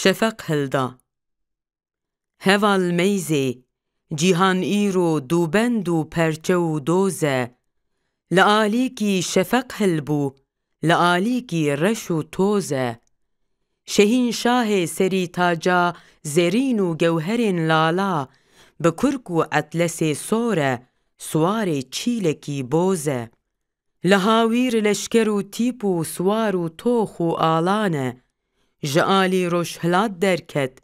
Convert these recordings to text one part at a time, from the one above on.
شفق هلدا هوال میزه جیهان ایرو دوبند و پرچه و دوزه لعالی کی شفق هلبو لعالی کی رش و توزه شهین شاه سری تاجا زرین و گوهرین لالا بکرک و اطلس سوره سوار چیلکی بوزه لهاویر لشکر و تیپ و سوار و توخ و آلانه جعالی روش هلاد درکت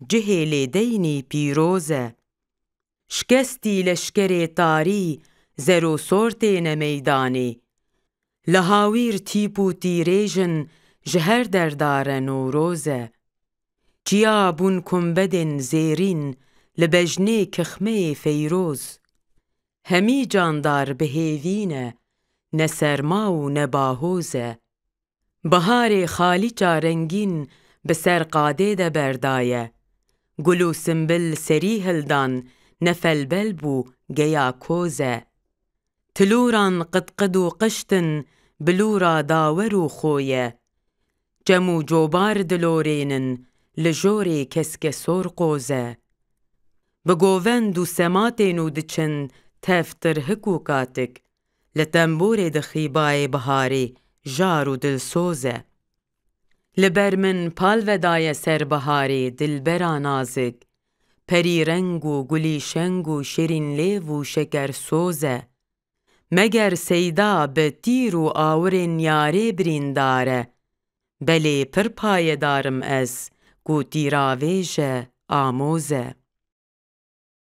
جهل دینی پیروزه شکستی لشکر تاری زرو سورتین میدانی لهاویر تیپ و تیریجن جهر دردارن و روزه چیا بون کمبدن زیرین لبجنه کخمه فیروز همی جاندار بهیوینه نسرما و نباهوزه بهار خالیچا رنگین بسر قاده ده بردایه گلو سنبل سری هلدان نفل بلبو گیا کوزه تلوران قد و قشتن بلورا داورو خویه جمو جوبار دلورینن لجوری کسک سور قوزه بگووند و سماتینو دچن تفتر حکوکاتک لتنبور دخیبای بهاری جارو دل سوزه لبر من پال ودای سر بهاری دلبرا نازک پری رنگ و گلی شنگ و شیرین لیو و شکر سوزه مگر سیدا به تیر و آورین یاری برین داره بلی پر پای دارم از گو تیراویج آموزه